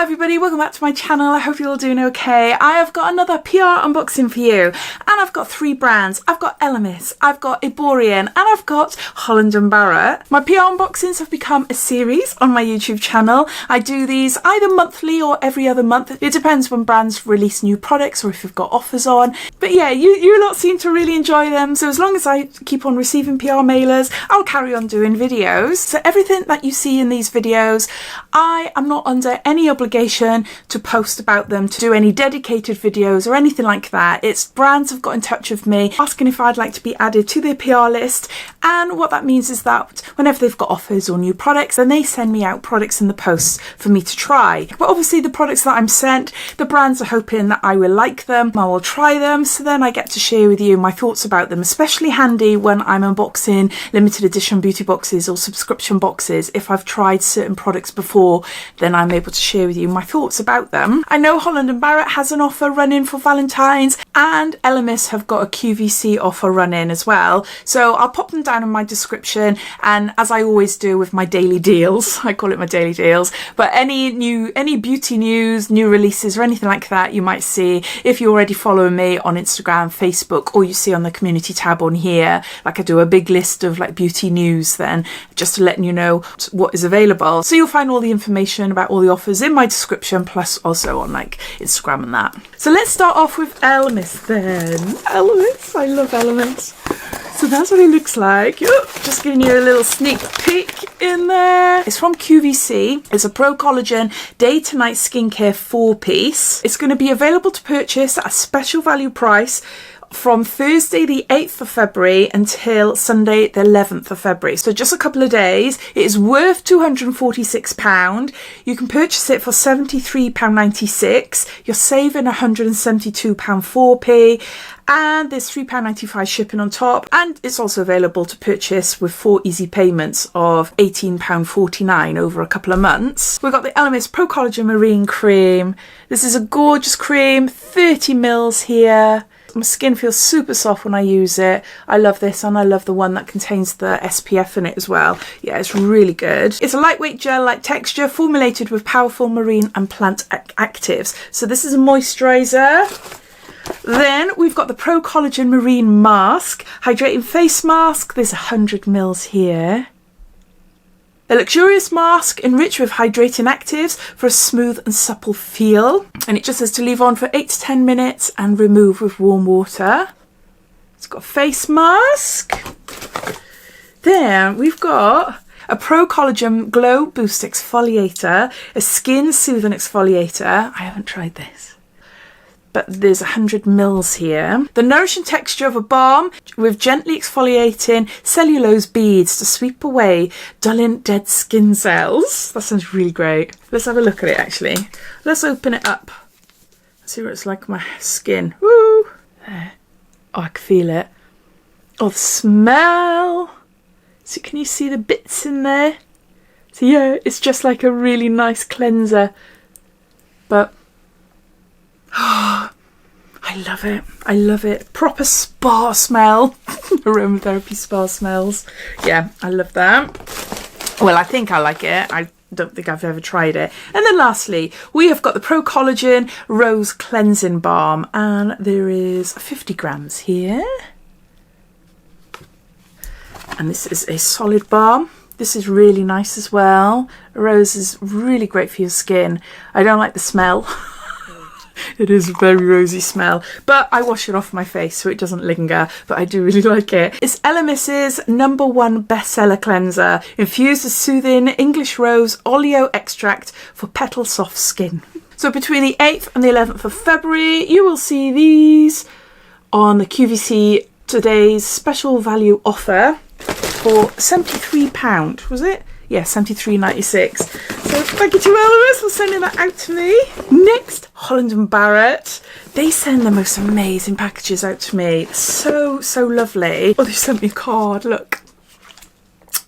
Hi everybody, welcome back to my channel. I hope you're all doing okay. I have got another PR unboxing for you, and I've got three brands. I've got Elemis, I've got Erborian, and I've got Holland and Barrett. My PR unboxings have become a series on my YouTube channel. I do these either monthly or every other month. It depends when brands release new products or if you've got offers on. But yeah, you lot seem to really enjoy them, so as long as I keep on receiving PR mailers, I'll carry on doing videos. So everything that you see in these videos, I am not under any obligation to post about them, to do any dedicated videos or anything like that. It's brands have got in touch with me asking if I'd like to be added to their PR list, and what that means is that whenever they've got offers or new products, then they send me out products in the post for me to try. But obviously the products that I'm sent, the brands are hoping that I will like them, I will try them, so then I get to share with you my thoughts about them. Especially handy when I'm unboxing limited edition beauty boxes or subscription boxes. If I've tried certain products before, then I'm able to share with you my thoughts about them. I know Holland and Barrett has an offer running for Valentine's, and Elemis have got a QVC offer running as well, so I'll pop them down in my description. And as I always do with my daily deals, I call it my daily deals, but any beauty news, new releases or anything like that you might see, if you're already following me on Instagram, Facebook, or you see on the community tab on here, like I do a big list of like beauty news then, just to let you know what is available. So you'll find all the information about all the offers in my description, plus also on like Instagram and that. So let's start off with Elemis then. Elemis, I love Elemis. So that's what it looks like. Just giving you a little sneak peek in there. It's from QVC. It's a Pro Collagen Day to Night Skincare 4-piece. It's going to be available to purchase at a special value price from Thursday the 8th of February until Sunday the 11th of February. So just a couple of days. It is worth £246. You can purchase it for £73.96. You're saving £172 4p. And there's £3.95 shipping on top, and it's also available to purchase with 4 easy payments of £18.49 over a couple of months. We've got the Elemis Pro Collagen Marine Cream. This is a gorgeous cream, 30 mils here. My skin feels super soft when I use it. I love this, and I love the one that contains the SPF in it as well. Yeah, it's really good. It's a lightweight gel-like texture formulated with powerful marine and plant actives. So this is a moisturizer. Then we've got the Pro Collagen Marine Mask, hydrating face mask. There's 100 mils here. A luxurious mask enriched with hydrating actives for a smooth and supple feel. And it just says to leave on for 8 to 10 minutes and remove with warm water. It's got a face mask. Then we've got a Pro Collagen Glow Boost Exfoliator, a skin soothing exfoliator. I haven't tried this, but there's 100 mils here. The nourishing texture of a balm with gently exfoliating cellulose beads to sweep away dulling dead skin cells. That sounds really great. Let's have a look at it actually. Let's open it up. See what it's like on my skin. Woo! There. Oh, I can feel it. Oh, the smell. So can you see the bits in there? So yeah, it's just like a really nice cleanser. But I love it. I love it. Proper spa smell. Aromatherapy spa smells. Yeah, I love that. Well, I think I like it. I don't think I've ever tried it. And then lastly, we have got the Pro Collagen Rose Cleansing Balm, and there is 50 grams here. And this is a solid balm. This is really nice as well. Rose is really great for your skin. I don't like the smell. It is a very rosy smell, but I wash it off my face so it doesn't linger, but I do really like it. It's Elemis's #1 bestseller cleanser, infused with soothing English rose oleo extract for petal soft skin. So between the 8th and the 11th of February, you will see these on the QVC today's special value offer for £73, was it? Yeah, £73.96. So thank you to Elemis for sending that out to me. Next, Holland and Barrett. They send the most amazing packages out to me. So lovely. Oh, they sent me a card, look.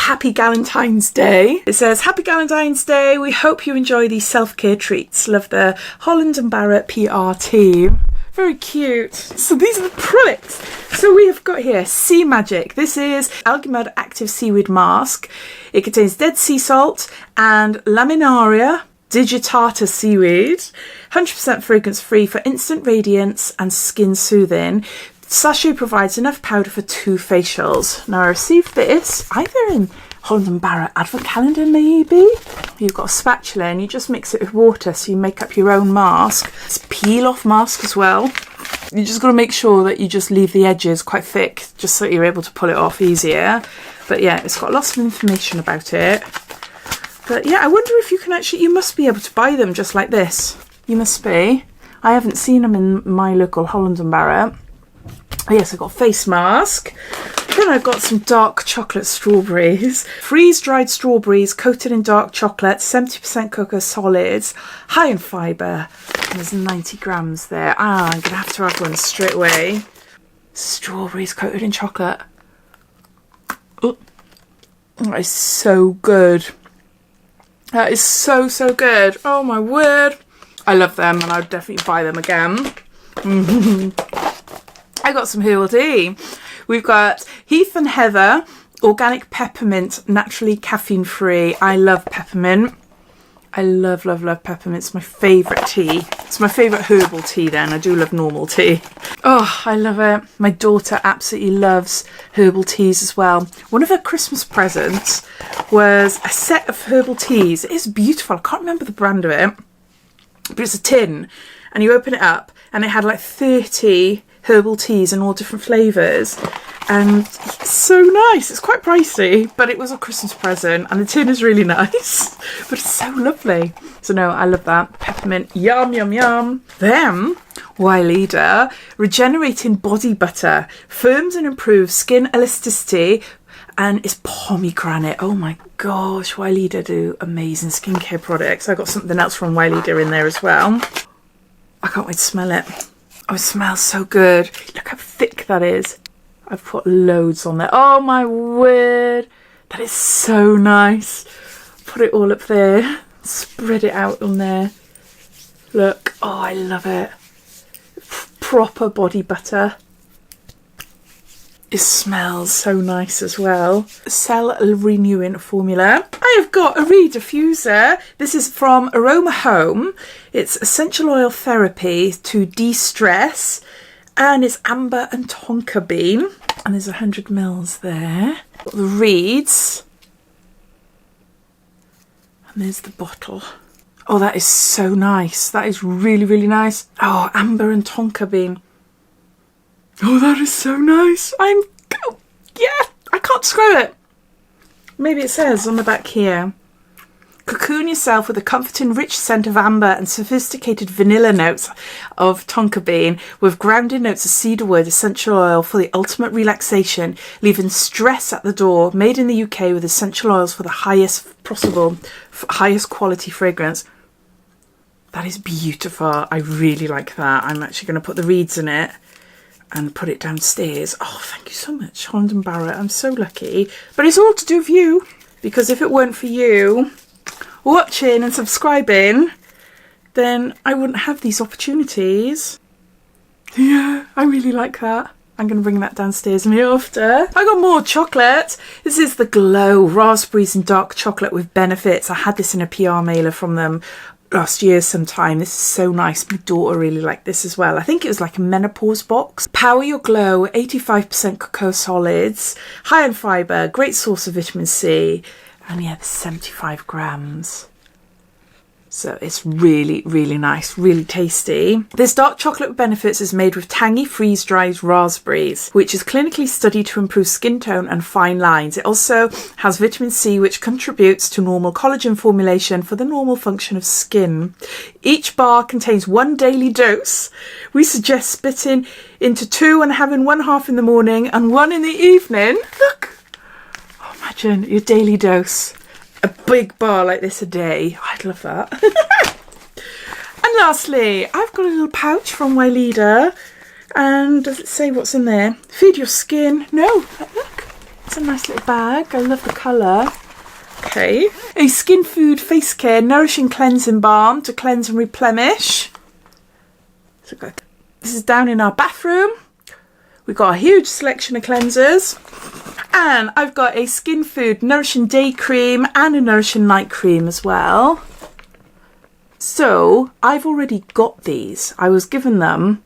Happy Galentine's Day. It says, Happy Galentine's Day. We hope you enjoy these self-care treats. Love the Holland and Barrett PR team. Very cute. So these are the products. So we have got here Sea Magic. This is Algae Mud Active Seaweed Mask. It contains dead sea salt and laminaria digitata seaweed, 100% fragrance free for instant radiance and skin soothing. Sachet provides enough powder for 2 facials. Now I received this either in Holland and Barrett advent calendar maybe. You've got a spatula and you just mix it with water so you make up your own mask. It's a peel off mask as well. You just got to make sure that you just leave the edges quite thick just so you're able to pull it off easier. But yeah, it's got lots of information about it. But yeah, I wonder if you can actually, you must be able to buy them just like this. You must be. I haven't seen them in my local Holland and Barrett. Oh yes, I've got a face mask. Then I've got some dark chocolate strawberries. Freeze-dried strawberries coated in dark chocolate, 70% cocoa solids, high in fibre. And there's 90 grams there. I'm going to have one straight away. Strawberries coated in chocolate. Oh, that is so good. That is so, so good. Oh my word. I love them and I'd definitely buy them again. I got some herbal tea. We've got Heath and Heather, organic peppermint, naturally caffeine free. I love peppermint. I love, love, love peppermint. It's my favourite tea. It's my favourite herbal tea then. I do love normal tea. Oh, I love it. My daughter absolutely loves herbal teas as well. One of her Christmas presents was a set of herbal teas. It is beautiful. I can't remember the brand of it, but it's a tin and you open it up and it had like 30 herbal teas in all different flavours, and it's so nice. It's quite pricey, but it was a Christmas present and the tin is really nice, but it's so lovely. So no, I love that. Peppermint, yum, yum, yum. Then Wyleader regenerating body butter, firms and improves skin elasticity, and it's pomegranate. Oh my gosh, Wyleader do amazing skincare products. I got something else from Wyleader in there as well. I can't wait to smell it. Oh, it smells so good. Look how thick that is. I've put loads on there. Oh my word. That is so nice. Put it all up there. Spread it out on there. Look. Oh, I love it. Proper body butter. It smells so nice as well. Cell renewing formula. I have got a Reed diffuser. This is from Aroma Home. It's essential oil therapy to de-stress, and it's amber and tonka bean. And there's 100 mils there. Got the Reeds. And there's the bottle. Oh, that is so nice. That is really, really nice. Oh, amber and tonka bean. Oh, that is so nice. Oh, yeah, I can't describe it. Maybe it says on the back here. Cocoon yourself with a comforting rich scent of amber and sophisticated vanilla notes of tonka bean with grounding notes of cedarwood essential oil for the ultimate relaxation, leaving stress at the door. Made in the UK with essential oils for the highest possible, highest quality fragrance. That is beautiful. I really like that. I'm actually going to put the Reeds in it and put it downstairs. Oh, thank you so much, Holland and Barrett. I'm so lucky. But it's all to do with you, because if it weren't for you watching and subscribing, then I wouldn't have these opportunities. Yeah, I really like that. I'm going to bring that downstairs me after. I got more chocolate. This is the Glow Raspberries and Dark Chocolate with Benefits. I had this in a PR mailer from them last year sometime. This is so nice. My daughter really liked this as well. I think it was like a menopause box. Power your glow, 85% cocoa solids, high in fibre, great source of vitamin C, and yeah, 75 grams. So it's really, really nice, really tasty. This dark chocolate with Benefits is made with tangy freeze-dried raspberries, which is clinically studied to improve skin tone and fine lines. It also has vitamin C, which contributes to normal collagen formulation for the normal function of skin. Each bar contains 1 daily dose. We suggest splitting into 2 and having 1 half in the morning and 1 in the evening. Look! Oh, imagine your daily dose. A big bar like this a day. I'd love that. And lastly, I've got a little pouch from Wyleader. And does it say what's in there? Feed your skin. No, look. It's a nice little bag. I love the colour. Okay. A skin food face care nourishing cleansing balm to cleanse and replenish. So this is down in our bathroom. We've got a huge selection of cleansers. And I've got a Skin Food Nourishing Day Cream and a Nourishing Night Cream as well. So I've already got these. I was given them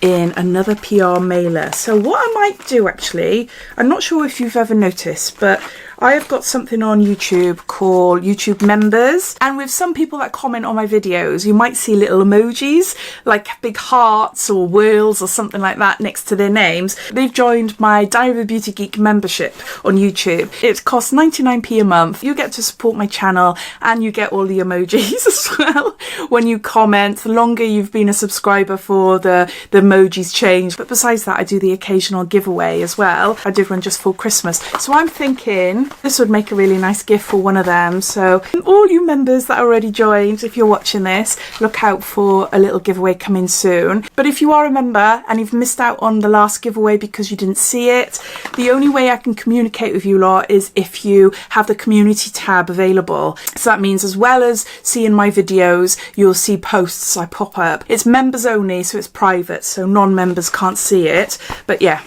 in another PR mailer. So what I might do, actually, I'm not sure if you've ever noticed, but I have got something on YouTube called YouTube Members, and with some people that comment on my videos, you might see little emojis like big hearts or whirls or something like that next to their names. They've joined my Diaryofabeautygeek membership on YouTube. It costs 99p a month. You get to support my channel and you get all the emojis as well when you comment. The longer you've been a subscriber for, the emojis change. But besides that, I do the occasional giveaway as well. I did one just for Christmas. So I'm thinking this would make a really nice gift for one of them. So all you members that are already joined, if you're watching this, look out for a little giveaway coming soon. But if you are a member and you've missed out on the last giveaway because you didn't see it, the only way I can communicate with you lot is if you have the community tab available. So that means as well as seeing my videos, you'll see posts I pop up. It's members only, so it's private, so non-members can't see it. But yeah,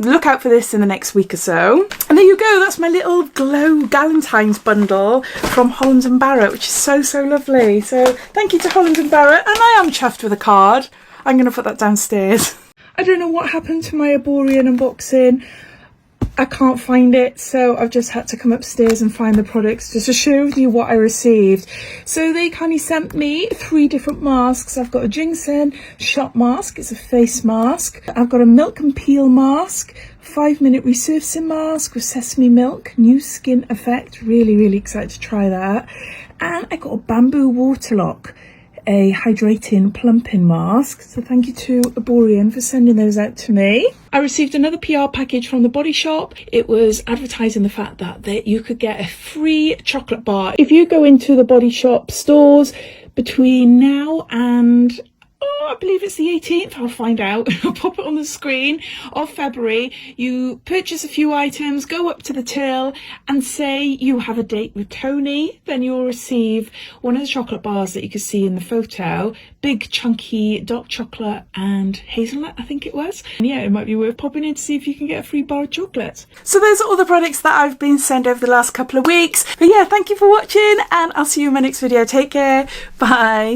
look out for this in the next week or so. And there you go, that's my little glow Galentine's bundle from Holland and Barrett, which is so lovely. So thank you to Holland and Barrett, and I am chuffed with a card. I'm going to put that downstairs. I don't know what happened to my Erborian unboxing. I can't find it, so I've just had to come upstairs and find the products just to show you what I received. So they kindly sent me 3 different masks. I've got a ginseng shot mask, it's a face mask. I've got a milk and peel mask, 5-minute resurfacing mask with sesame milk, new skin effect. Really excited to try that. And I got a bamboo waterlock, a hydrating plumping mask. So thank you to Erborian for sending those out to me. I received another PR package from the Body Shop. It was advertising the fact that you could get a free chocolate bar if you go into the Body Shop stores between now and I believe it's the 18th, I'll find out, I'll pop it on the screen, of February. You purchase a few items, go up to the till and say you have a date with Tony, then you'll receive one of the chocolate bars that you can see in the photo, big chunky dark chocolate and hazelnut, I think it was. And yeah, it might be worth popping in to see if you can get a free bar of chocolate. So those are all the products that I've been sent over the last couple of weeks. But yeah, thank you for watching and I'll see you in my next video. Take care, bye.